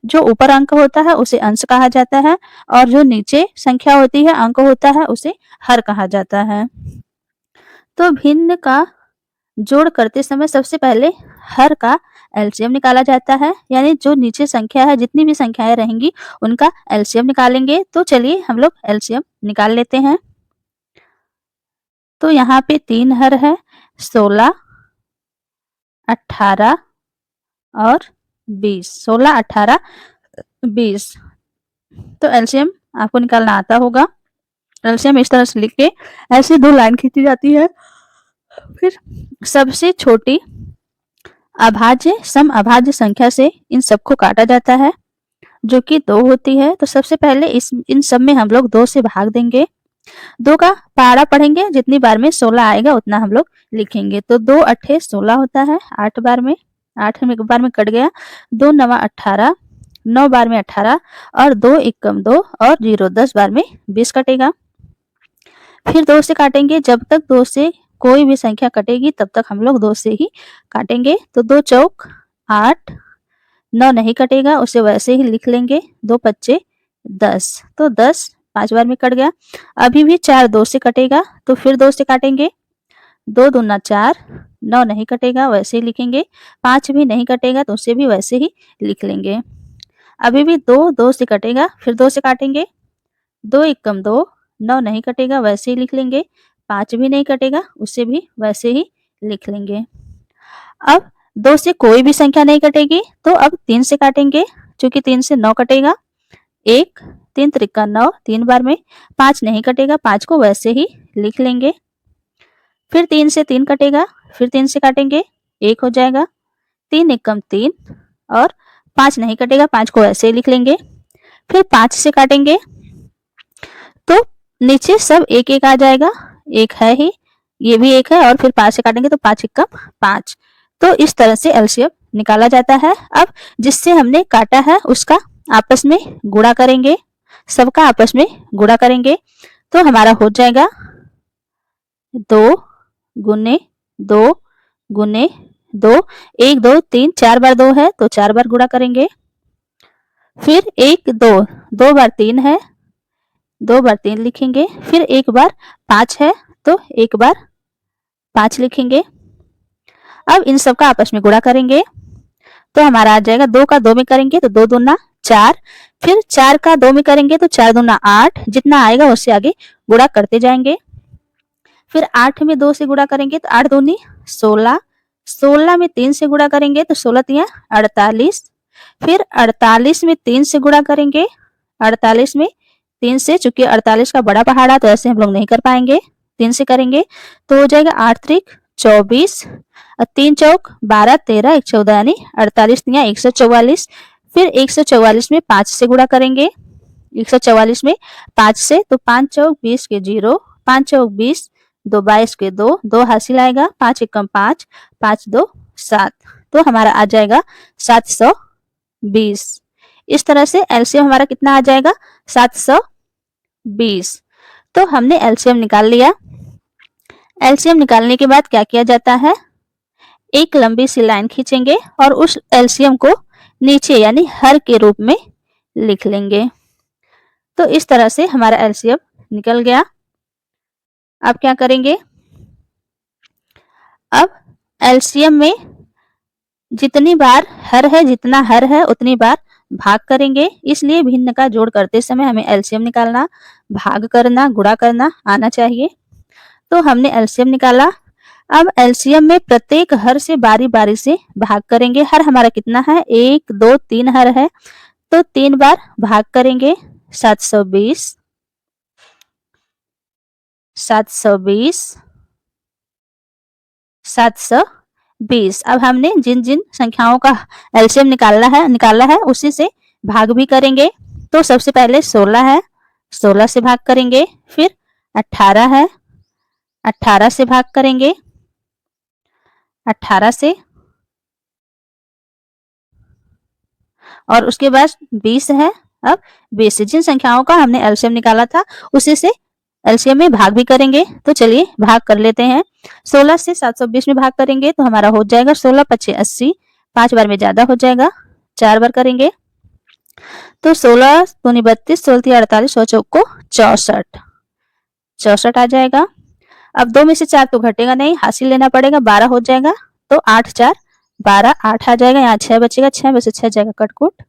जो ऊपर अंक होता है उसे अंश कहा जाता है और जो नीचे संख्या होती है, अंक होता है, उसे हर कहा जाता है। तो भिन्न का जोड़ करते समय सबसे पहले हर का एलसीएम निकाला जाता है, यानी जो नीचे संख्या है, जितनी भी संख्याएं रहेंगी उनका एलसीएम निकालेंगे। तो चलिए हम लोग एलसीएम निकाल लेते हैं। तो यहाँ पे 3 हर है, 16, 18 और 20। 16, 18, 20। तो एलसीएम आपको निकालना आता होगा। एलसीएम इस तरह से लिख के ऐसे 2 लाइन खींची जाती है। फिर सबसे छोटी अभाज्य सम अभाज्य संख्या से इन सबको काटा जाता है, जो कि 2 होती है। तो सबसे पहले इन सब में हम लोग 2 से भाग देंगे। 2 का पारा पढ़ेंगे, जितनी बार में 16 आएगा उतना हम लोग लिखेंगे। तो 2 अट्ठे 16 होता है, 8 बार में, 8 में बार में कट गया, 2 नवा 18, 9 बार में 18 और 2 एकम 2 और 0 10 बार में 20 कटेगा। फिर 2 से काटेंगे, जब तक 2 से कोई भी संख्या कटेगी तब तक हम लोग 2 से ही काटेंगे। तो 2 चौक 8, 9 नहीं कटेगा, उसे वैसे ही लिख लेंगे, 2 पच्चे 10। तो 10 5 बार में कट गया। अभी भी 4 2 से कटेगा, तो फिर 2 से काटेंगे, 2 दूना 4, 9 नहीं कटेगा, वैसे ही लिखेंगे। 5 भी नहीं कटेगा, तो उसे भी वैसे ही लिख लेंगे। अभी भी 2 2 से कटेगा, फिर 2 से काटेंगे, 2 एकम 2, 9 नहीं कटेगा, वैसे ही लिख लेंगे। 5 भी नहीं कटेगा, उसे भी वैसे ही लिख लेंगे। अब 2 से कोई भी संख्या नहीं कटेगी, तो अब 3 से काटेंगे, क्योंकि 3 से 9 कटेगा। 1 3 त्रिका 9, 3 बार में। 5 नहीं कटेगा, 5 को वैसे ही लिख लेंगे। फिर 3 से 3 कटेगा, फिर 3 से काटेंगे, 1 हो जाएगा। 3 एकम 3 और 5 नहीं कटेगा, 5 को वैसे ही लिख लेंगे। फिर 5 से काटेंगे, तो नीचे सब 1 1 आ जाएगा, 1 है ही, ये भी 1 है, और फिर 5 से काटेंगे तो 5 एकम 5। तो इस तरह से एलसीएम निकाला जाता है। अब जिससे हमने काटा है उसका आपस में गुणा करेंगे, सबका आपस में गुणा करेंगे, तो हमारा हो जाएगा 2 गुने 2 गुने 2। 1 2 3 4 बार 2 है, तो 4 बार गुणा करेंगे। फिर 1 2 2 बार 3 है, 2 बार 3 लिखेंगे। फिर 1 बार 5 है, तो 1 बार 5 लिखेंगे। अब इन सब का आपस में गुणा करेंगे, तो हमारा आ जाएगा 2 का 2 में करेंगे तो 2 दूना 4। फिर 4 का 2 में करेंगे तो 4 दूना 8, जितना आएगा उससे आगे गुणा करते जाएंगे। फिर 8 में 2 से गुणा करेंगे तो 8 दूनी 16, 16 में 3 से गुणा करेंगे तो 16 तिया 48। फिर 48 में 3 से गुणा करेंगे, 48 में 3 से, चूंकि 48 का बड़ा पहाड़ा तो ऐसे हम लोग नहीं कर पाएंगे, 3 से करेंगे तो हो जाएगा 8 त्रिक 24 और 3 चौक 12, 13 1 14, यानी 48 तिया 144। फिर 144 में 5 से गुणा करेंगे, 144 में 5 से, तो 5 चौक 20 के 0, 5 चौक 20, 2 22 के 2, 2 हासिल आएगा, 5 एकम 5, 5 2 7। तो हमारा आ जाएगा 720। इस तरह से एलसीएम हमारा कितना आ जाएगा, 720। तो हमने एलसीएम निकाल लिया। एलसीएम निकालने के बाद क्या किया जाता है, एक लंबी सी लाइन खींचेंगे और उस एलसीएम को नीचे यानी हर के रूप में लिख लेंगे। तो इस तरह से हमारा एलसीएम निकल गया। अब क्या करेंगे, अब एलसीएम में जितनी बार हर है, जितना हर है उतनी बार भाग करेंगे। इसलिए भिन्न का जोड़ करते समय हमें एलसीएम निकालना, भाग करना, गुणा करना आना चाहिए। तो हमने एलसीएम निकाला। अब एलसीएम में प्रत्येक हर से बारी बारी से भाग करेंगे। हर हमारा कितना है, 1 2 3 हर है, तो 3 बार भाग करेंगे। 720 720 720। अब हमने जिन जिन संख्याओं का एलसीएम निकाला है उसी से भाग भी करेंगे। तो सबसे पहले 16 है, 16 से भाग करेंगे। फिर 18 है, 18 से भाग करेंगे, 18 से। और उसके बाद 20 है। अब 20 से जिन संख्याओं का हमने एलसीएम निकाला था उसी से एलसीएम में भाग भी करेंगे। तो चलिए भाग कर लेते हैं। 16 से 720 में भाग करेंगे तो हमारा हो जाएगा 16 पच्चे 80, 5 बार में ज्यादा हो जाएगा, 4 बार करेंगे। तो 16 दूनी 32, 16 तिया 48, 100 चौको 64, 64 आ जाएगा। अब 2 में से 4 तो घटेगा नहीं, हासिल लेना पड़ेगा, 12 हो जाएगा। तो 8 4 12, 8 आ जाएगा। यहाँ 6 बचेगा, 6 में से 6 जाएगा कटकुट,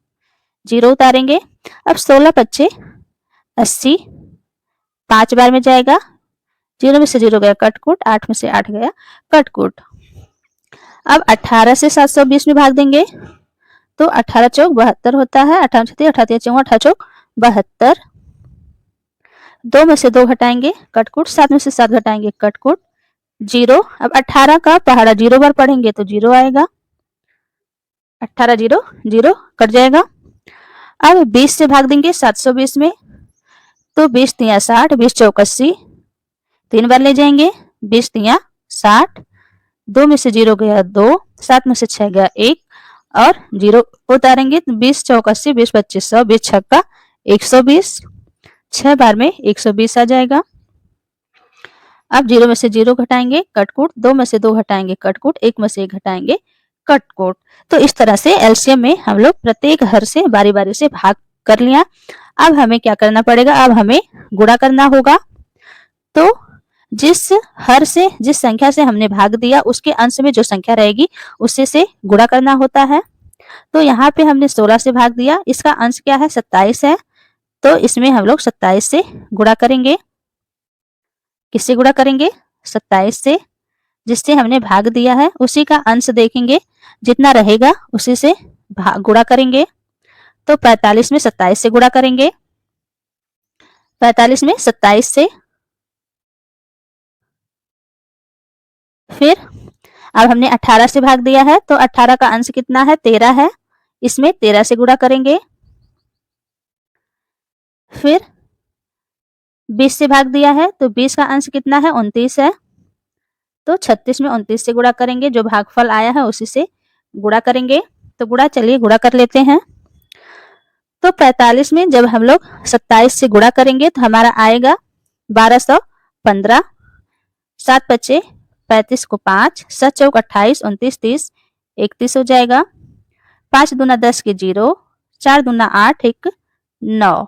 0 उतारेंगे। अब 16 पच्चे 80, 5 बार में जाएगा, 0 में से 0 गया कटकुट, 8 में से 8 गया कटकुट। अब 18 से 720 में भाग देंगे तो 18 चौक 72 होता है, 18 छत्तीस 18 चौक 18 चौक 72, 2 में से 2 घटाएंगे कटकुट, 7 में से 7 घटाएंगे कटकुट, 0। अब 18 का पहाड़ा 0 बार पढ़ेंगे तो 0 आएगा, 18 0 0 कट जाएगा। अब 20 से भाग देंगे 720 में तो 20 तिया 60, 20 चौक 80, 3 बार ले जाएंगे, 20 तिया 60, 2 में से 0 गया 2, 7 में से 6 गया 1 और 0 उतारेंगे तो 20 चौक 80, 20 25 100, 20 छक्का 120, 6 बार में 120 आ जाएगा। अब 0 में से 0 घटाएंगे कटकुट, 2 में से 2 घटाएंगे कटकुट, 1 में से 1 घटाएंगे कटकुट। तो इस तरह से एलसीएम में हम लोग प्रत्येक हर से बारी बारी से भाग कर लिया। अब हमें क्या करना पड़ेगा, अब हमें गुणा करना होगा। तो जिस हर से जिस संख्या से हमने भाग दिया उसके अंश में जो संख्या रहेगी उसी से गुणा करना होता है। तो यहाँ पे हमने 16 से भाग दिया, इसका अंश क्या है 27 है, तो इसमें हम लोग 27 से गुणा करेंगे। किससे गुणा करेंगे, 27 से, जिससे हमने भाग दिया है उसी का अंश देखेंगे, जितना रहेगा उसी से गुणा करेंगे। तो 45 में 27 से गुणा करेंगे, 45 में 27 से। फिर अब हमने 18 से भाग दिया है तो 18 का अंश कितना है 13 है, इसमें 13 से गुणा करेंगे। फिर 20 से भाग दिया है तो 20 का अंश कितना है 29 है, तो 36 में 29 से गुणा करेंगे, जो भागफल आया है उसी से गुणा करेंगे। तो गुणा चलिए गुणा कर लेते हैं। तो 45 में जब हम लोग 27 से गुणा करेंगे तो हमारा आएगा 1215, 7 बचे 35 को 5, 7 चौक 28, 29 30 31 हो जाएगा। 5 दूना 10 के 0, 4 दूना 8 1 9।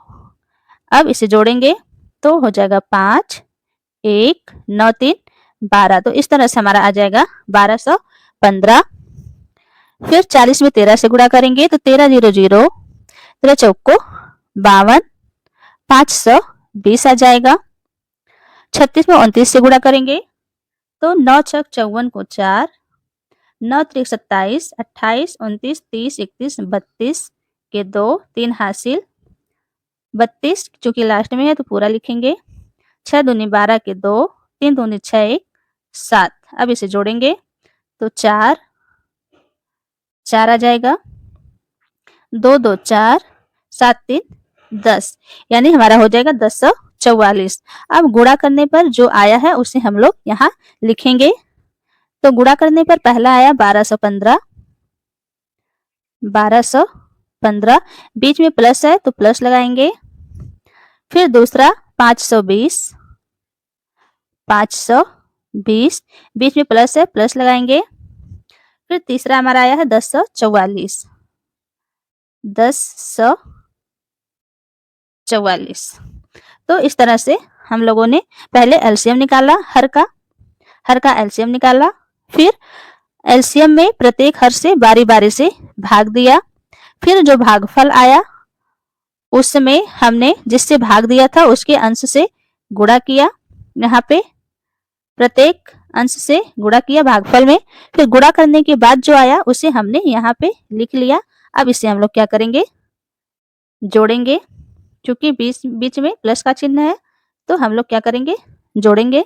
अब इसे जोड़ेंगे तो हो जाएगा 5 1 9 3 12। तो इस तरह से हमारा आ जाएगा 1215। फिर 40 में 13 से गुणा करेंगे तो 13 0 0, 13 चौक को 52, 520 आ जाएगा। 36 में 29 से गुणा करेंगे तो 9 छक 54 को 4, 9 त्रिक 27, 28 29 30 31 32 के 2, 3 हासिल 32, चूंकि लास्ट में है तो पूरा लिखेंगे। 6 दूनी 12 के 2, 3 दूनी 6 1 7। अब इसे जोड़ेंगे तो 4 4 आ जाएगा, 2 2 4, 7 3 10, यानी हमारा हो जाएगा 1044। अब गुणा करने पर जो आया है उसे हम लोग यहाँ लिखेंगे। तो गुणा करने पर पहला आया 1215, 1215, बीच में प्लस है तो प्लस लगाएंगे। फिर दूसरा 520, 520, बीच में प्लस है प्लस लगाएंगे। फिर तीसरा हमारा आया है 1044, 1044। तो इस तरह से हम लोगों ने पहले एलसीएम निकाला, हर का एलसीएम निकाला, फिर एलसीएम में प्रत्येक हर से बारी बारी से भाग दिया। फिर जो भागफल आया उसमें हमने जिससे भाग दिया था उसके अंश से गुणा किया, यहाँ पे प्रत्येक अंश से गुणा किया भागफल में। फिर गुणा करने के बाद जो आया उसे हमने यहाँ पे लिख लिया। अब इसे हम लोग क्या करेंगे, जोड़ेंगे, क्योंकि बीच में प्लस का चिन्ह है तो हम लोग क्या करेंगे, जोड़ेंगे।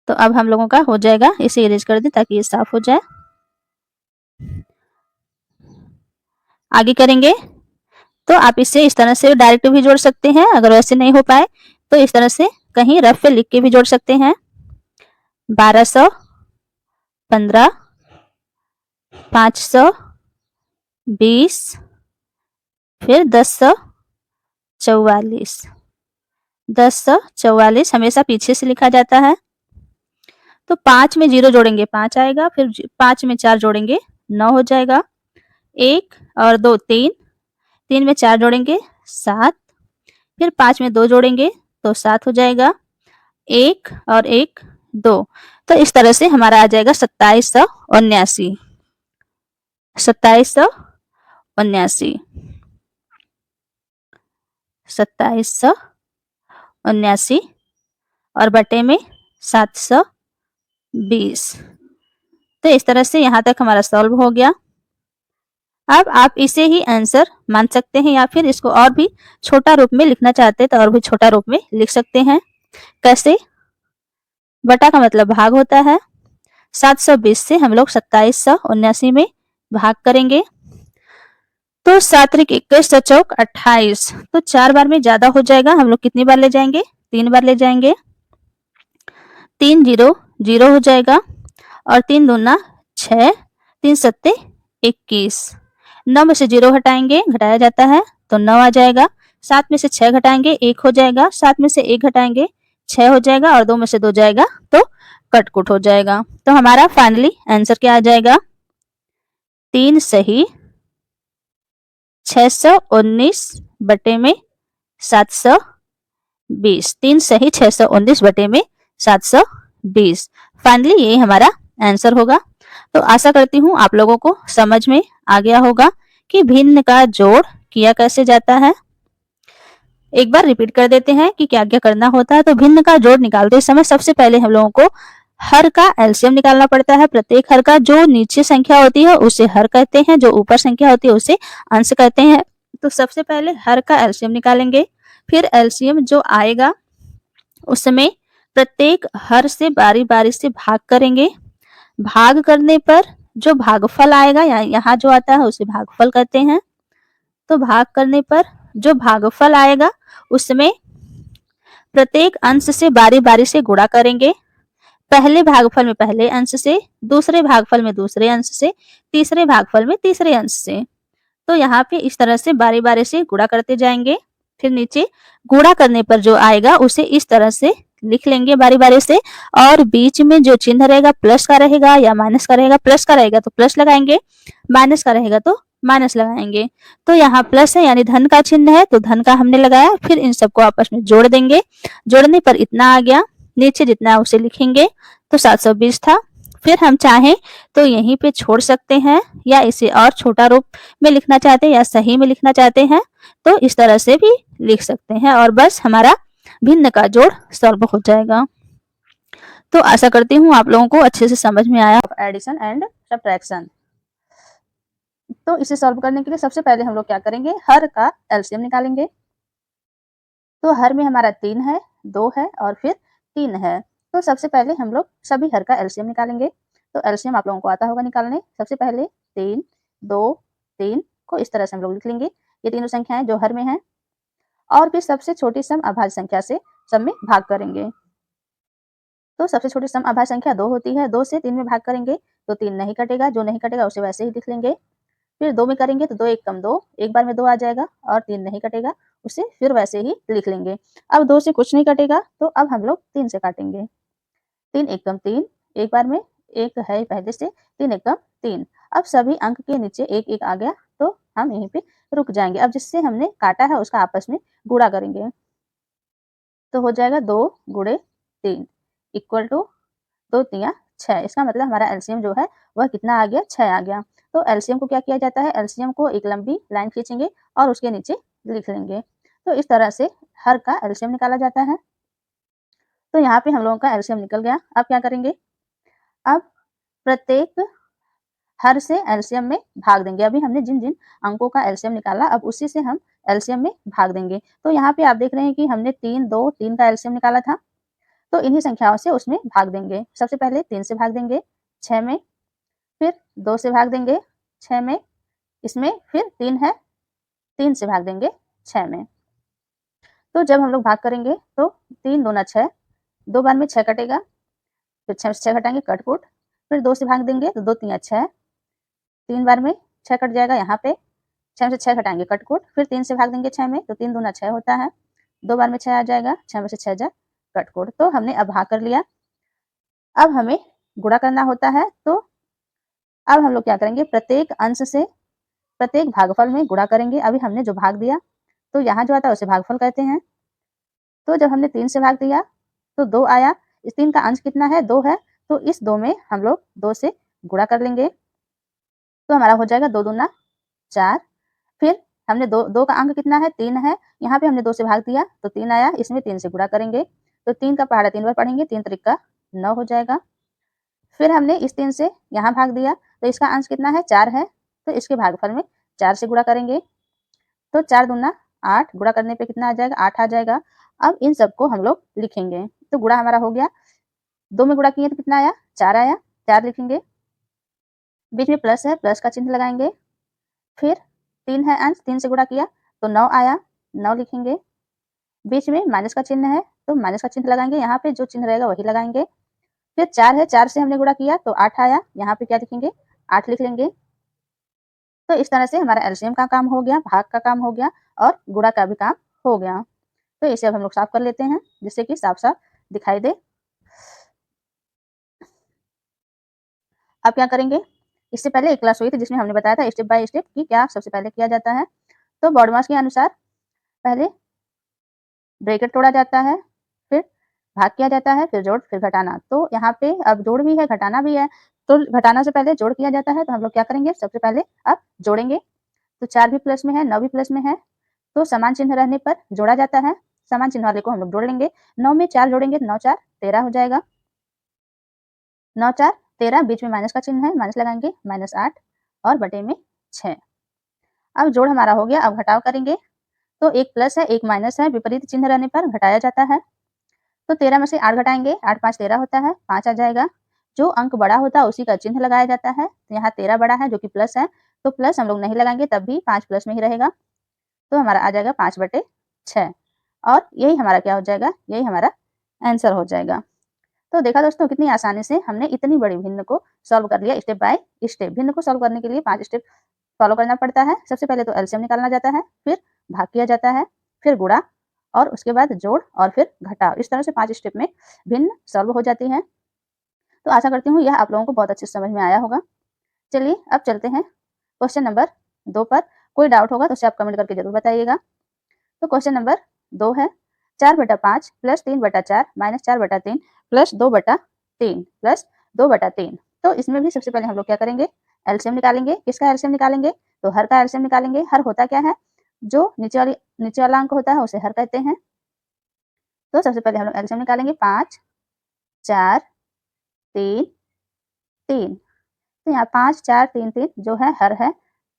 तो अब हम लोगों का हो जाएगा, इसे इरेज कर दें ताकि ये साफ हो जाए। आगे करेंगे तो आप इसे इस तरह से डायरेक्ट भी जोड़ सकते हैं, अगर वैसे नहीं हो पाए तो इस तरह से कहीं रफ पे लिख के भी जोड़ सकते हैं। 1215, 520, फिर 1044, 1044 हमेशा पीछे से लिखा जाता है। तो 5 में 0 जोड़ेंगे 5 आएगा, फिर 5 में 4 जोड़ेंगे 9 हो जाएगा। 1 और 2 3, 3 में 4 जोड़ेंगे 7, फिर 5 में 2 जोड़ेंगे तो 7 हो जाएगा, 1 और 1 2। तो इस तरह से हमारा आ जाएगा 2779। 2779, 2779 और बटे में 720। तो इस तरह से यहाँ तक हमारा सॉल्व हो गया। अब आप इसे ही आंसर मान सकते हैं या फिर इसको और भी छोटा रूप में लिखना चाहते हैं तो और भी छोटा रूप में लिख सकते हैं। कैसे? बटा का मतलब भाग होता है। 720 से हम लोग 2779 में भाग करेंगे तो 7 त्रिक 21, 7 चौक 28। तो 4 बार में ज्यादा हो जाएगा। हम लोग कितनी बार ले जाएंगे? 3 बार ले जाएंगे। 3 0 0 हो जाएगा और 3 दूना 6, 3 सत्ते 21। 9 में से 0 हटाएंगे, घटाया जाता है तो 9 आ जाएगा। 7 में से 6 घटाएंगे 1 हो जाएगा। 7 में से 1 घटाएंगे 6 हो जाएगा और 2 में से 2 जाएगा तो कटकुट हो जाएगा। तो हमारा फाइनली आंसर क्या आ जाएगा? 3 सही 619 बटे में 720। 3 सही 619 बटे में 720। फाइनली ये हमारा आंसर होगा। तो आशा करती हूँ आप लोगों को समझ में आ गया होगा कि भिन्न का जोड़ किया कैसे जाता है। एक बार रिपीट कर देते हैं कि क्या क्या करना होता है। तो भिन्न का जोड़ निकालते समय सबसे पहले हम लोगों को हर का एलसीएम निकालना पड़ता है। प्रत्येक हर का जो नीचे संख्या होती है उसे हर कहते हैं, जो ऊपर संख्या होती है उसे अंश कहते हैं। तो सबसे पहले हर का एलसीएम निकालेंगे, फिर एलसीएम जो आएगा उसमें प्रत्येक हर से बारी बारी से भाग करेंगे। भाग करने पर जो भागफल आएगा या यहाँ जो आता है उसे भागफल कहते हैं। तो भाग करने पर जो भागफल आएगा उसमें प्रत्येक अंश से बारी बारी से गुणा करेंगे। पहले भागफल में पहले अंश से, दूसरे भागफल में दूसरे अंश से, तीसरे भागफल में तीसरे अंश से। तो यहाँ पे इस तरह से बारी बारी से गुणा करते जाएंगे। फिर नीचे गुणा करने पर जो आएगा उसे इस तरह से लिख लेंगे बारी बारी से, और बीच में जो चिन्ह रहेगा प्लस का रहेगा या माइनस का रहेगा। प्लस का रहेगा तो प्लस लगाएंगे, माइनस का रहेगा तो माइनस लगाएंगे। तो यहाँ प्लस है यानी धन का चिन्ह है तो धन का हमने लगाया। फिर इन सबको आपस में जोड़ देंगे। जोड़ने पर इतना आ गया, नीचे जितना है उसे लिखेंगे। तो 720 था। फिर हम चाहें तो यहीं पे छोड़ सकते हैं या इसे और छोटा रूप में लिखना चाहते हैं या सही में लिखना चाहते हैं तो इस तरह से भी लिख सकते हैं और बस हमारा भिन्न का जोड़ सॉल्व हो जाएगा। तो आशा करती हूँ आप लोगों को अच्छे से समझ में आया एडिशन एंड सब्ट्रैक्शन। तो इसे सॉल्व करने के लिए सबसे पहले हम लोग क्या करेंगे? हर का एलसीएम निकालेंगे। तो हर में हमारा 3 है, 2 है और फिर 3 है। तो सबसे पहले हम लोग सभी हर का एलसीएम निकालेंगे। तो एलसीएम आप लोगों को आता होगा निकालने। सबसे पहले 3 2 3 को इस तरह से हम लोग लिख लेंगे। ये तीनों संख्याएं जो हर में हैं और फिर सबसे छोटी सम अभाज्य संख्या से सब में भाग करेंगे। तो सबसे छोटी सम अभाज्य संख्या 2 होती है। 2 से 3 में भाग करेंगे तो 3 नहीं कटेगा, जो नहीं कटेगा उसे वैसे ही लिख लेंगे। फिर 2 में करेंगे तो 2 एक कम 2, एक बार में 2 आ जाएगा और 3 नहीं कटेगा, उसे फिर वैसे ही लिख लेंगे। अब 2 से कुछ नहीं कटेगा तो अब हम लोग 3 से काटेंगे। 3 एक कम 3, एक बार में 1 है पहले से, 3 एक कम 3। अब सभी अंक के नीचे 1 1 आ गया तो हम यहीं पे रुक जाएंगे। अब जिससे हमने काटा है उसका आपस में गुणा करेंगे। तो हो जाएगा 2 गुणे 3 इक्वल टू 2 तिया 6। इसका मतलब हमारा एलसीएम जो है वह कितना आ गया? 6 आ गया। तो एलसीएम को क्या किया जाता है? एलसीएम को एक लंबी लाइन खींचेंगे और उसके नीचे लिख लेंगे। तो इस तरह से हर का एलसीएम निकाला जाता है। तो यहाँ पे हम लोगों का एलसीएम निकल गया। अब क्या करेंगे? अब प्रत्येक हर से एलसीएम में भाग देंगे। अभी हमने जिन जिन अंकों का एलसीएम निकाला अब उसी से हम एलसीएम में भाग देंगे। तो यहाँ पे आप देख रहे हैं कि हमने 3 2 3 का एलसीएम निकाला था। तो इन्हीं संख्याओं से उसमें भाग देंगे। सबसे पहले 3 से भाग देंगे 6 में, फिर 2 से भाग देंगे 6 में, इसमें फिर 3 है, 3 से भाग देंगे 6 में। तो जब हम लोग भाग करेंगे तो 3 दूना 6, 2 बार में 6 कटेगा, फिर 6 से 6 घटाएंगे कटकुट, फिर 2 से भाग देंगे तो 2 तिया 6, 3 बार में 6 कट जाएगा यहाँ पे, 6 में से 6 घटाएंगे कटकुट, फिर 3 से भाग देंगे 6 में तो 3 दूना 6 होता है, 2 बार में 6 आ जाएगा, 6 में से 6 जा कटकुट। तो हमने अब भाग कर लिया। अब हमें गुणा करना होता है। तो अब हम लोग क्या करेंगे? प्रत्येक अंश से प्रत्येक भागफल में गुणा करेंगे। अभी हमने जो भाग दिया तो यहाँ जो आता है उसे भागफल कहते हैं। तो जब हमने 3 से भाग दिया तो 2 आया। इस 3 का अंश कितना है? 2 है। तो इस 2 में हम लोग 2 से गुणा कर लेंगे। तो हमारा हो जाएगा 2 दूना 4। फिर हमने 2 का अंक कितना है? 3 है। यहाँ पे हमने 2 से भाग दिया तो 3 आया। इसमें 3 से गुणा करेंगे। तो 3 का पहाड़ा 3 बार पढ़ेंगे। 3 त्रिका 9 हो जाएगा। फिर हमने इस 3 से यहाँ भाग दिया तो इसका अंश कितना है? 4 है। तो इसके भागफल में 4 से गुणा करेंगे। तो 4 दूना 8, गुणा करने पे कितना आ जाएगा? 8 आ जाएगा। अब इन सबको हम लोग लिखेंगे। तो गुणा हमारा हो गया। 2 में गुणा किए तो कितना आया? 4 आया। 4 लिखेंगे। बीच में प्लस है, प्लस का चिन्ह लगाएंगे। फिर 3 है अंश, 3 से गुणा किया तो 9 आया। 9 लिखेंगे। बीच में माइनस का चिन्ह है तो माइनस का चिन्ह लगाएंगे। यहाँ पे जो चिन्ह रहेगा वही लगाएंगे। फिर 4 है, 4 से हमने गुणा किया तो 8 आया। यहाँ पे क्या लिखेंगे? 8 लिख लेंगे। तो इस तरह से हमारा एलसीएम का काम हो गया, भाग का काम हो गया और गुणा का भी काम हो गया। तो इसे अब हम लोग साफ कर लेते हैं जिससे कि साफ-साफ दिखाई दे। अब क्या करेंगे? इससे पहले एक क्लास हुई थी जिसमें हमने बताया था स्टेप बाय स्टेप कि क्या सबसे पहले किया जाता है। तो बॉडमास के अनुसार पहले ब्रैकेट तोड़ा जाता है, फिर भाग किया जाता है, फिर जोड़, फिर घटाना। तो यहाँ पे अब जोड़ भी है, घटाना भी है। तो घटाना से पहले जोड़ किया जाता है तो हम लोग क्या करेंगे? सबसे पहले अब जोड़ेंगे। तो 4 भी प्लस में है, 9 भी प्लस में है। तो समान चिन्ह रहने पर जोड़ा जाता है। समान चिन्ह वाले को हम लोग जोड़ लेंगे। 9 में 4 जोड़ेंगे तो 9 4 13 हो जाएगा। 9 4 13, बीच में माइनस का चिन्ह है, माइनस लगाएंगे, -8 और बटे में 6। अब जोड़ हमारा हो गया। अब घटाव करेंगे। तो एक प्लस है, एक माइनस है, विपरीत चिन्ह रहने पर घटाया जाता है। तो 13 में से 8 घटाएंगे, 8 5 13 होता है, 5 आ जाएगा। जो अंक बड़ा होता है उसी का चिन्ह लगाया जाता है। तो यहाँ 13 बड़ा है जो कि प्लस है, तो प्लस हम लोग नहीं लगाएंगे, तब भी 5 प्लस में ही रहेगा। तो हमारा आ जाएगा 5 बटे 6 और यही हमारा क्या हो जाएगा? यही हमारा आंसर हो जाएगा। तो देखा दोस्तों कितनी आसानी से हमने इतनी बड़ी भिन्न को सॉल्व कर लिया स्टेप बाय स्टेप। भिन्न को सॉल्व करने के लिए 5 स्टेप फॉलो करना पड़ता है। सबसे पहले तो एलसीएम निकालना जाता है, फिर भाग किया जाता है, फिर गुणा और उसके बाद जोड़ और फिर घटाव। इस तरह से 5 स्टेप में भिन्न सॉल्व हो जाती है। तो आशा करती हूँ यह आप लोगों को बहुत अच्छे से समझ में आया होगा। चलिए अब चलते हैं क्वेश्चन नंबर 2 पर। कोई डाउट होगा तो उसे आप कमेंट करके जरूर बताइएगा। तो क्वेश्चन नंबर 2 है 4/5 प्लस 3/4 माइनस 4/3 प्लस 2/3 प्लस 2/3। तो इसमें भी सबसे पहले हम लोग क्या करेंगे? एलसीएम निकालेंगे। किसका एलसीएम निकालेंगे? तो हर का एलसीएम निकालेंगे। हर होता क्या है? जो नीचे वाला अंक होता है उसे हर कहते हैं। तो सबसे पहले हम लोग एलसीएम निकालेंगे। 5 4 3 3। तो यहाँ 5 4 3 3 जो है हर है,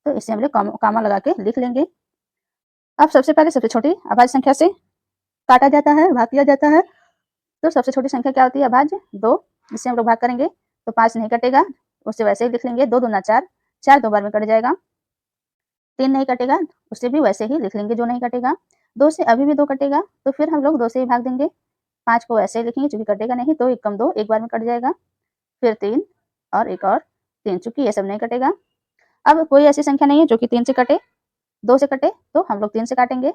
तो इसे हम लोग कॉमा लगा के लिख लेंगे। अब सबसे पहले सबसे छोटी अभाज्य संख्या से काटा जाता है, भाग किया जाता है। तो सबसे छोटी संख्या क्या होती है? अभाज्य 2। जिससे हम लोग भाग करेंगे तो 5 नहीं कटेगा, उससे वैसे ही लिख लेंगे। 2 दूना 4, 4 2 बार में कट जाएगा। 3 नहीं कटेगा, उससे भी वैसे ही लिख लेंगे जो नहीं कटेगा। 2 से अभी भी 2 कटेगा, तो फिर हम लोग 2 से ही भाग देंगे। 5 को वैसे ही लिखेंगे चूँकि कटेगा नहीं, 2 1 2 एक बार में कट जाएगा। फिर 3 और एक और 3, चूँकि ये सब नहीं कटेगा। अब कोई ऐसी संख्या नहीं है जो कि 3 से कटे, 2 से कटे, तो हम लोग 3 से काटेंगे।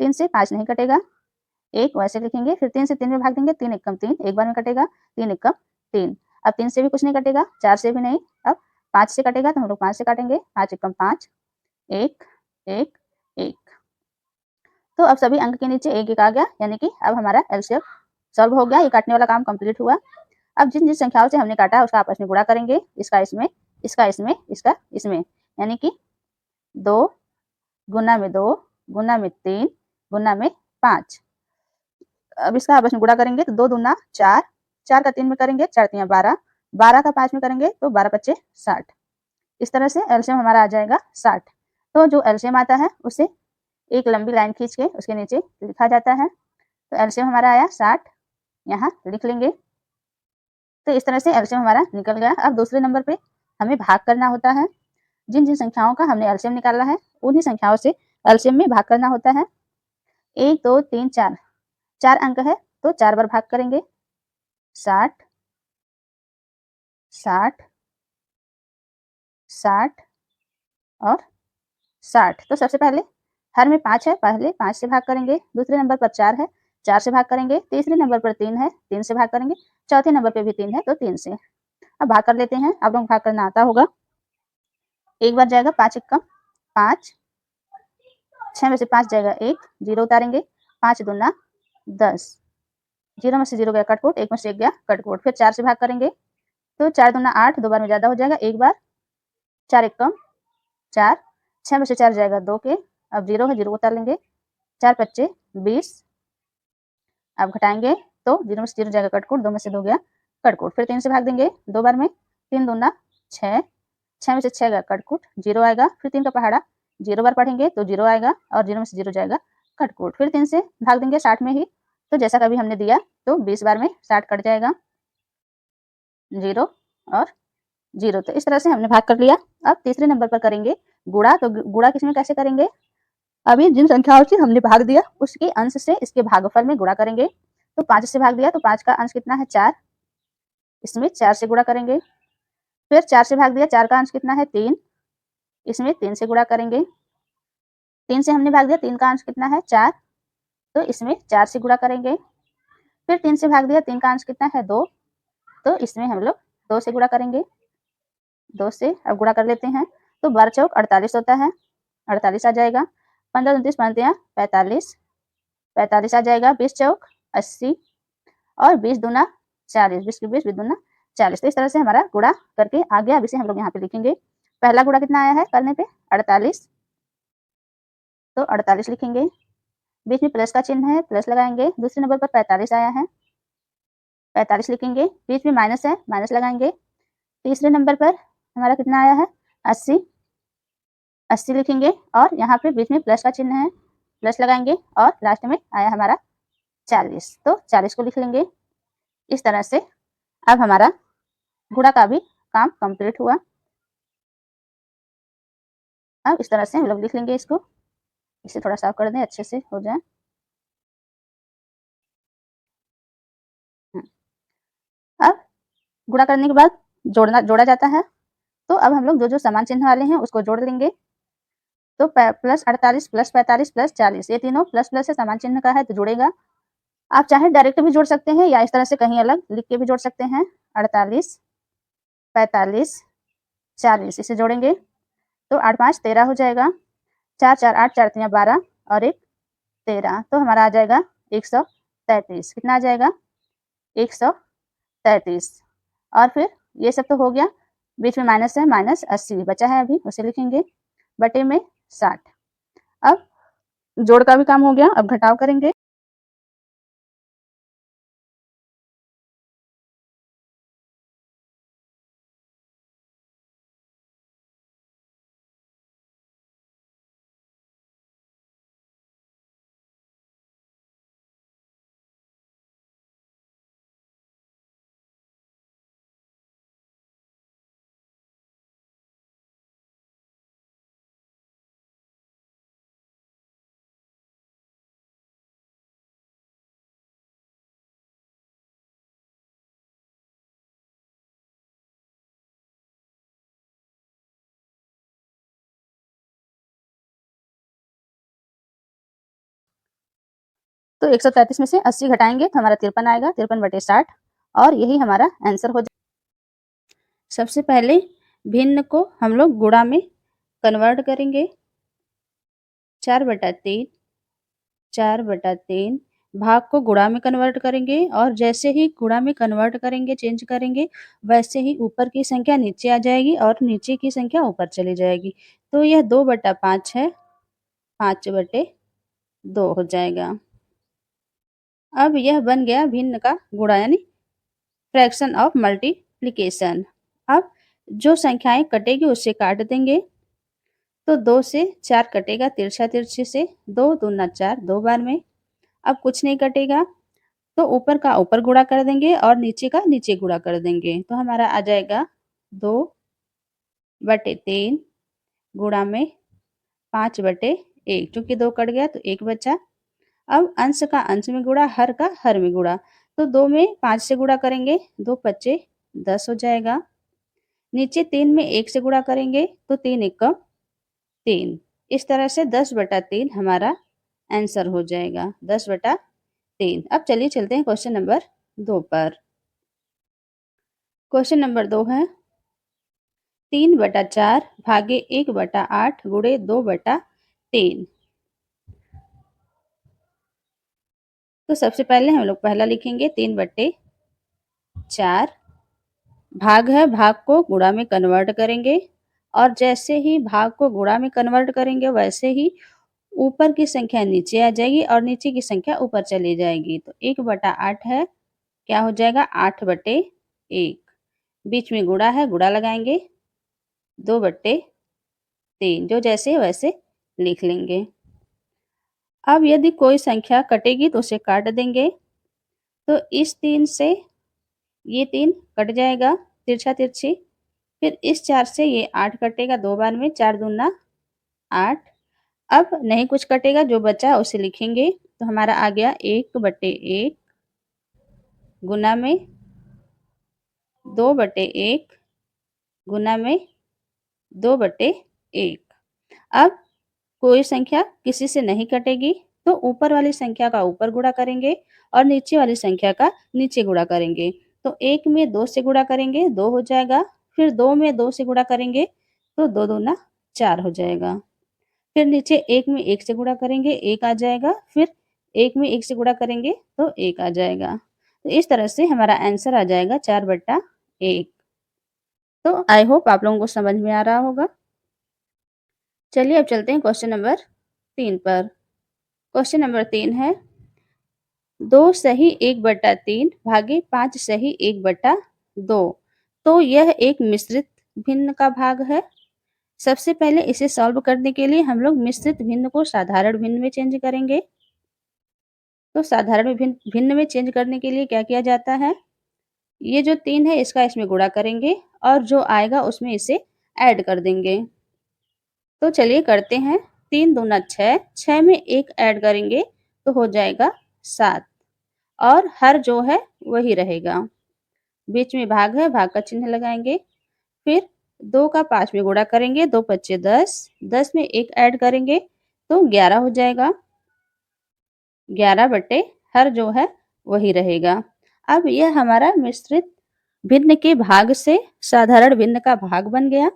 3 से 5 नहीं कटेगा, 1 वैसे लिखेंगे। फिर 3 से 3 में भाग देंगे, 3 1 3 एक बार में कटेगा, 3 1 3। अब 3 से भी कुछ नहीं कटेगा, 4 से भी नहीं। अब 5 से कटेगा तो हम लोग 5 से काटेंगे, 5 1 5 1 1 1। तो अब सभी अंक के नीचे 1 1 आ गया, यानी कि अब हमारा एलसीएम सॉल्व हो गया। ये काटने वाला काम कंप्लीट हुआ। अब जिन जिन संख्याओं से हमने काटा उसका आपस में गुणा करेंगे। इसका इसमें, इसका इसमें, इसका इसमें, यानी कि 2 गुना में 2 गुना में 3 गुना में 5। अब इसका आपस में गुणा करेंगे तो 2 दूना 4, 4 का 3 में करेंगे 4 तियां 12, 12 का 5 में करेंगे तो 12 पच्चे 60। इस तरह से एलसीएम हमारा आ जाएगा 60। तो जो एलसीएम आता है उसे एक लंबी लाइन खींच के उसके नीचे लिखा जाता है। तो एलसीएम हमारा आया 60, यहाँ लिख लेंगे। तो इस तरह से एलसीएम हमारा निकल गया। अब दूसरे नंबर पे हमें भाग करना होता है। जिन जिन संख्याओं का हमने एलसीएम निकाला है उन्हीं संख्याओं से एलसीएम में भाग करना होता है। 1 2 3 4, 4 अंक है तो 4 बार भाग करेंगे। 60 60 60 और 60। तो सबसे पहले हर में 5 है, पहले 5 से भाग करेंगे। दूसरे नंबर पर 4 है, 4 से भाग करेंगे। तीसरे नंबर पर 3 है, 3 से भाग करेंगे। चौथे नंबर पे भी 3 है तो 3 से। अब भाग कर लेते हैं। आप लोग भाग करना आता होगा। एक बार जाएगा 5 1 5, 6 में से 5 जाएगा 1, 0 उतारेंगे, 5 दूना 10, 0 में से 0 गया कटपुट, 1 में से 1 गया कटपुट, फिर 4 से भाग करेंगे तो 4 दूना 8, 2 बार में ज़्यादा हो जाएगा, 1 बार, 4 एक कम 4, 6 में से 4 जाएगा 2 के, अब 0 है 0 उतार लेंगे, 4 पच्चे 20, अब घटाएंगे तो 0 में से 0 जाएगा कटकुट, 2 में से 2 गया कटकुट, फिर 3 से भाग देंगे 2 बार में, 3 दूना 6, 6 में से 6 गया कटकुट, 0 आएगा, फिर 3 का पहाड़ा 0 बार पढ़ेंगे तो 0 आएगा और 0 में से 0 जाएगा कटकुट, फिर 3 से भाग देंगे 60 में ही, तो जैसा कभी हमने दिया तो 20 बार में 60 कट जाएगा, 0 और 0, तो इस तरह से हमने भाग कर लिया। अब तीसरे नंबर पर करेंगे गुणा, तो गुणा किसमें कैसे करेंगे, अभी जिन संख्याओं से हमने भाग दिया उसके अंश से इसके भागफल में गुणा करेंगे, तो 5 से भाग दिया तो 5 का अंश कितना है 4, इसमें 4 से गुणा करेंगे, फिर 4 से भाग दिया 4 का अंश कितना है 3, इसमें 3 से गुणा करेंगे, 3 से हमने भाग दिया 3 का अंश कितना है 4, तो इसमें 4 से गुणा करेंगे, फिर 3 से भाग दिया 3 का अंश कितना है 2, तो इसमें हम लोग 2 से गुणा करेंगे, 2 से अब गुणा कर लेते हैं, तो 12 चौक 48 होता है, 48 आ जाएगा, 15 29 45, 45 आ जाएगा, 20 चौक 80 और 20 दूना 40, 20 की 20 दूना 40, तो इस तरह से हमारा गुणा करके आ गया। अब इसे हम लोग यहाँ पे लिखेंगे, पहला गुणा कितना आया है करने पे 48, तो 48 लिखेंगे, बीच में प्लस का चिन्ह है प्लस लगाएंगे, दूसरे नंबर पर 45 आया है, 45 लिखेंगे, बीच में माइनस है माइनस लगाएंगे, तीसरे नंबर पर हमारा कितना आया है 80, 80 लिखेंगे और यहाँ पे बीच में प्लस का चिन्ह है प्लस लगाएंगे और लास्ट में आया हमारा 40, तो 40 को लिख लेंगे। इस तरह से अब हमारा गुणा का भी काम कंप्लीट हुआ। अब इस तरह से हम लोग लिख लेंगे इसको, इसे थोड़ा साफ कर दें अच्छे से हो जाए। अब गुणा करने के बाद जोड़ा जाता है, तो अब हम लोग जो जो समान चिन्ह वाले हैं उसको जोड़ लेंगे, तो प्लस 48 प्लस 45 प्लस 40, ये तीनों प्लस प्लस से समान चिन्ह का है तो जुड़ेगा। आप चाहे डायरेक्ट भी जोड़ सकते हैं या इस तरह से कहीं अलग लिख के भी जोड़ सकते हैं, 48 45 40, इसे जोड़ेंगे तो 8 5 13 हो जाएगा, 4 4 8 4 3 12 और 1 13, तो हमारा आ जाएगा 133, कितना आ जाएगा 133, और फिर ये सब तो हो गया, बीच में माइनस है माइनस 80 बचा है अभी, उसे लिखेंगे बटे में 60। अब जोड़ का भी काम हो गया, अब घटाव करेंगे। तो 133 में से 80 घटाएंगे तो हमारा 53 आएगा, 53 बटे 60, और यही हमारा आंसर हो जाएगा। सबसे पहले भिन्न को हम लोग गुणा में कन्वर्ट करेंगे, 4 बटा 3, 4 बटा 3, भाग को गुणा में कन्वर्ट करेंगे, और जैसे ही गुणा में कन्वर्ट करेंगे चेंज करेंगे वैसे ही ऊपर की संख्या नीचे आ जाएगी और नीचे की संख्या ऊपर चली जाएगी, तो यह 2 बटा 5 है, 5 बटे 2 हो जाएगा। अब यह बन गया भिन्न का गुणा यानी फ्रैक्शन ऑफ मल्टीप्लिकेशन। अब जो संख्याएं कटेगी उससे काट देंगे, तो 2 से 4 कटेगा तिरछा तिरछे से, 2 दूना 4 2 बार में। अब कुछ नहीं कटेगा तो ऊपर का ऊपर गुणा कर देंगे और नीचे का नीचे गुणा कर देंगे, तो हमारा आ जाएगा 2 बटे 3 गुणा में 5 बटे 1, चूंकि 2 कट गया तो 1 बचा। अब अंश का अंश में गुणा, हर का हर में गुणा, तो 2 में 5 से गुणा करेंगे, 2 पच्चे 10 हो जाएगा। नीचे 3 में 1 से गुणा करेंगे तो 3 एक 3, इस तरह से 10 बटा 3 हमारा आंसर हो जाएगा, 10 बटा 3। अब चलिए चलते हैं क्वेश्चन नंबर 2 पर। क्वेश्चन नंबर 2 है 3/4 भागे 1/8 गुणे 2/3। तो सबसे पहले हम लोग पहला लिखेंगे 3/4। भाग है, भाग को गुणा में कन्वर्ट करेंगे और जैसे ही भाग को गुणा में कन्वर्ट करेंगे वैसे ही ऊपर की संख्या नीचे आ जाएगी और नीचे की संख्या ऊपर चली जाएगी। तो 1/8 है, क्या हो जाएगा 8/1। बीच में गुणा है, गुणा लगाएंगे 2/3, जो जैसे है वैसे लिख लेंगे। अब यदि कोई संख्या कटेगी तो उसे काट देंगे। तो इस 3 से ये 3 कट जाएगा तिरछा तिरछी। फिर इस 4 से ये 8 कटेगा 2 बार में, 4 दूना 8। अब नहीं कुछ कटेगा, जो बचा उसे लिखेंगे। तो हमारा आ गया 1/1 गुना में 2/1 गुना में 2/1। अब कोई संख्या किसी से नहीं कटेगी तो ऊपर वाली संख्या का ऊपर गुणा करेंगे और नीचे वाली संख्या का नीचे गुणा करेंगे। तो 1 में 2 से गुणा करेंगे 2 हो जाएगा। फिर 2 में 2 से गुणा करेंगे तो 2 दूना 4 हो जाएगा। फिर नीचे 1 में 1 से गुणा करेंगे 1 आ जाएगा। फिर 1 में 1 से गुणा करेंगे तो 1 आ जाएगा। तो इस तरह से हमारा आंसर आ जाएगा 4/1। तो आई होप आप लोगों को समझ में आ रहा होगा। चलिए अब चलते हैं क्वेश्चन नंबर 3 पर। क्वेश्चन नंबर 3 है 2 सही 1/3 भागे 5 सही 1/2। तो यह एक मिश्रित भिन्न का भाग है। सबसे पहले इसे सॉल्व करने के लिए हम लोग मिश्रित भिन्न को साधारण भिन्न में चेंज करेंगे। तो साधारण भिन्न में चेंज करने के लिए क्या किया जाता है, ये जो 3 है इसका इसमें गुणा करेंगे और जो आएगा उसमें इसे ऐड कर देंगे। तो चलिए करते हैं। 3 दूना 6, 6 में 1 ऐड करेंगे तो हो जाएगा 7 और हर जो है वही रहेगा। बीच में भाग है, भाग का चिन्ह लगाएंगे। फिर 2 का 5 में गुणा करेंगे, 2 पच्चे 10, 10 में 1 ऐड करेंगे तो 11 हो जाएगा। 11 बटे हर जो है वही रहेगा। अब यह हमारा मिश्रित भिन्न के भाग से साधारण भिन्न का भाग बन गया।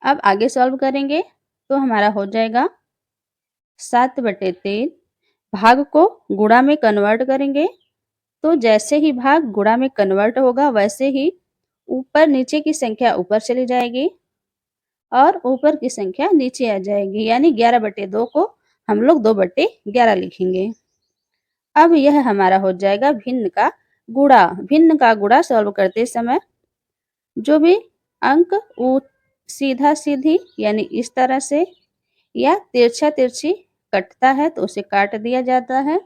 अब आगे सॉल्व करेंगे तो हमारा हो जाएगा 7/3। भाग को गुणा में कन्वर्ट करेंगे तो जैसे ही भाग गुणा में कन्वर्ट होगा वैसे ही ऊपर नीचे की संख्या ऊपर चली जाएगी और ऊपर की संख्या नीचे आ जाएगी। यानी 11/2 को हम लोग 2/11 लिखेंगे। अब यह हमारा हो जाएगा भिन्न का गुणा। भिन्न का गुणा सॉल्व करते समय जो भी अंक सीधा सीधी यानी इस तरह से या तिरछा तिरछी कटता है तो उसे काट दिया जाता है।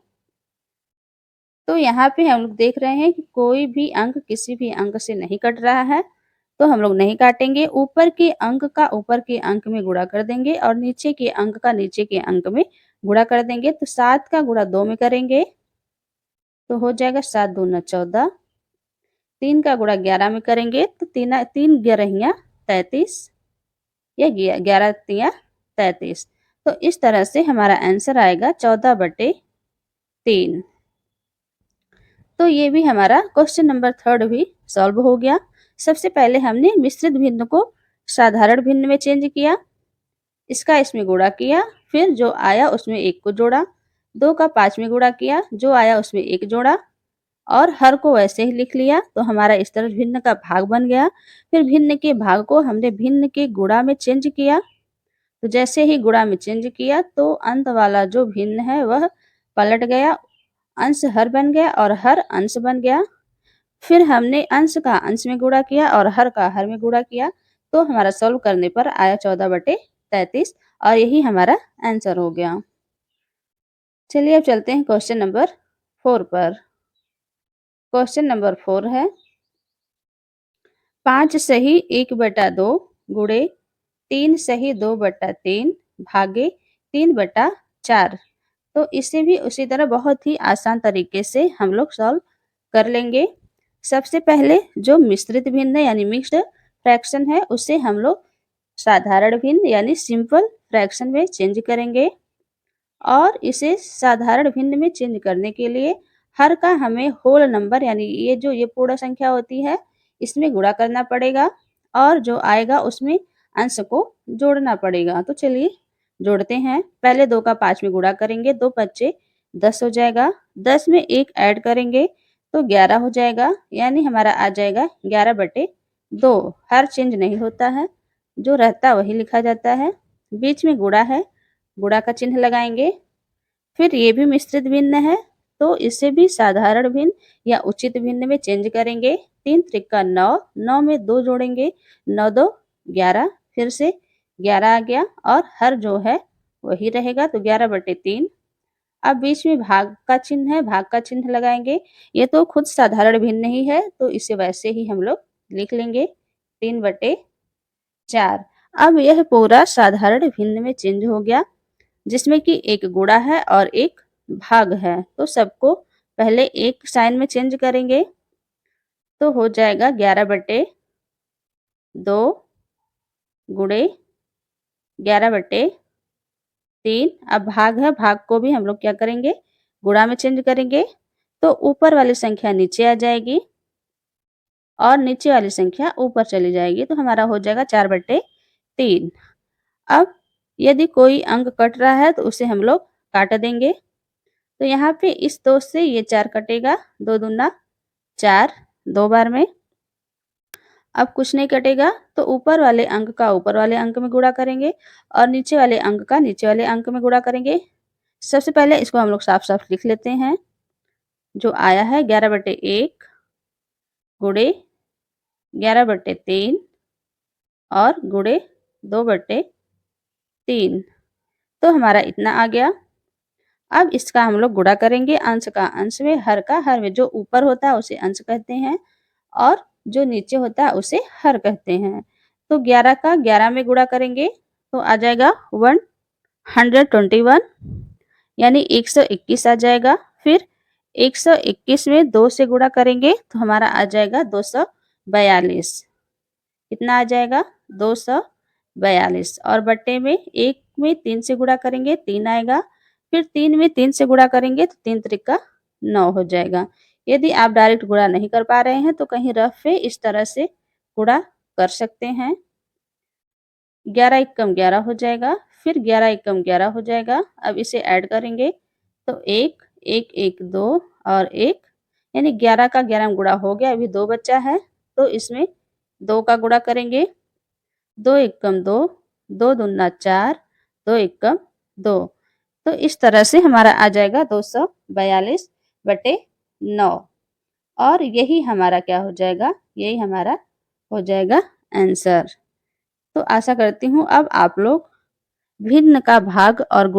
तो यहाँ पे हम लोग देख रहे हैं कि कोई भी अंक किसी भी अंक से नहीं कट रहा है, तो हम लोग नहीं काटेंगे। ऊपर के अंक का ऊपर के अंक में गुणा कर देंगे और नीचे के अंक का नीचे के अंक में गुणा कर देंगे। तो 7 का गुणा 2 में करेंगे तो हो जाएगा 7 दूना 14। 3 का गुणा 11 में करेंगे तो 3 11 33 या 11 तिया 33। तो इस तरह से हमारा आंसर आएगा 14/3। तो ये भी हमारा क्वेश्चन नंबर 3 भी सॉल्व हो गया। सबसे पहले हमने मिश्रित भिन्न को साधारण भिन्न में चेंज किया, इसका इसमें गुणा किया, फिर जो आया उसमें 1 को जोड़ा, 2 का 5 में गुणा किया, जो आया उसमें 1 जोड़ा और हर को वैसे ही लिख लिया। तो हमारा इस तरह भिन्न का भाग बन गया। फिर भिन्न के भाग को हमने भिन्न के गुणा में चेंज किया। तो जैसे ही गुणा में चेंज किया तो अंत वाला जो भिन्न है वह पलट गया, अंश हर बन गया और हर अंश बन गया। फिर हमने अंश का अंश में गुणा किया और हर का हर में गुणा किया तो हमारा सॉल्व करने पर आया 14/33 और यही हमारा आंसर हो गया। चलिए अब चलते हैं क्वेश्चन नंबर 4 पर। क्वेश्चन नंबर 4 है 5 सही 1/2 गुणे 3 सही 2/3 भागे 3/4। तो इसे भी उसी तरह बहुत ही आसान तरीके से हम लोग सॉल्व कर लेंगे। सबसे पहले जो मिश्रित भिन्न यानी मिक्स्ड फ्रैक्शन है उसे हम लोग साधारण भिन्न यानी सिंपल फ्रैक्शन में चेंज करेंगे और इसे साधारण भिन्न में चेंज करने के लिए हर का हमें होल नंबर यानी ये पूर्ण संख्या होती है इसमें गुणा करना पड़ेगा और जो आएगा उसमें अंश को जोड़ना पड़ेगा। तो चलिए जोड़ते हैं। पहले 2 का 5 में गुणा करेंगे, 2 पच्चे 10 हो जाएगा। 10 में 1 ऐड करेंगे तो 11 हो जाएगा, यानी हमारा आ जाएगा 11/2। हर चेंज नहीं होता है, जो रहता वही लिखा जाता है। बीच में गुणा है, गुणा का चिन्ह लगाएंगे। फिर ये भी मिश्रित भिन्न है, तो इसे भी साधारण भिन्न या उचित भिन्न में चेंज करेंगे। 3 त्रिका 9, 9 में 2 जोड़ेंगे, 9 2 11, फिर से 11 आ गया और हर जो है वही रहेगा, तो 11/3। अब बीच में भाग का चिन्ह है, भाग का चिन्ह लगाएंगे। ये तो खुद साधारण भिन्न ही है, तो इसे वैसे ही हम लोग लिख लेंगे 3/4। अब यह पूरा साधारण भिन्न में चेंज हो गया, जिसमें कि एक गुणा है और एक भाग है। तो सबको पहले एक साइन में चेंज करेंगे, तो हो जाएगा 11/2 गुणे 11/3। अब भाग है, भाग को भी हम लोग क्या करेंगे, गुणा में चेंज करेंगे। तो ऊपर वाली संख्या नीचे आ जाएगी और नीचे वाली संख्या ऊपर चली जाएगी, तो हमारा हो जाएगा 4/3। अब यदि कोई अंक कट रहा है तो उसे हम लोग काट देंगे। तो यहाँ पे इस 2 से ये 4 कटेगा, 2 दूना 4, 2 बार में। अब कुछ नहीं कटेगा, तो ऊपर वाले अंक का ऊपर वाले अंक में गुणा करेंगे और नीचे वाले अंक का नीचे वाले अंक में गुणा करेंगे। सबसे पहले इसको हम लोग साफ-साफ लिख लेते हैं। जो आया है 11/1 गुणे 11/3 और गुणे 2/3। तो हमारा इतना आ गया। अब इसका हम लोग गुणा करेंगे, अंश का अंश में, हर का हर में। जो ऊपर होता है उसे अंश कहते हैं और जो नीचे होता है उसे हर कहते हैं। तो 11 का 11 में गुणा करेंगे तो आ जाएगा 121, यानी 121 आ जाएगा। फिर 121 में 2 से गुणा करेंगे तो हमारा आ जाएगा 242। कितना आ जाएगा, 242। और बट्टे में 1 में 3 से गुणा करेंगे, 3 आएगा। फिर 3 में 3 से गुणा करेंगे तो 3 त्रिका 9 हो जाएगा। यदि आप डायरेक्ट गुणा नहीं कर पा रहे हैं तो कहीं रफ पे इस तरह से गुणा कर सकते हैं। 11 एकम 11 हो जाएगा, फिर 11 एकम 11 हो जाएगा। अब इसे ऐड करेंगे तो 1 1 1 2 और 1, यानी 11 का 11 में गुणा हो गया। अभी 2 बचा है, तो इसमें 2 का गुणा करेंगे। 2 एकम 2, 2 दूना 4, 2 एकम 2। तो इस तरह से हमारा आ जाएगा 242/9। और यही हमारा क्या हो जाएगा, यही हमारा हो जाएगा आंसर। तो आशा करती हूँ अब आप लोग भिन्न का भाग और गुणा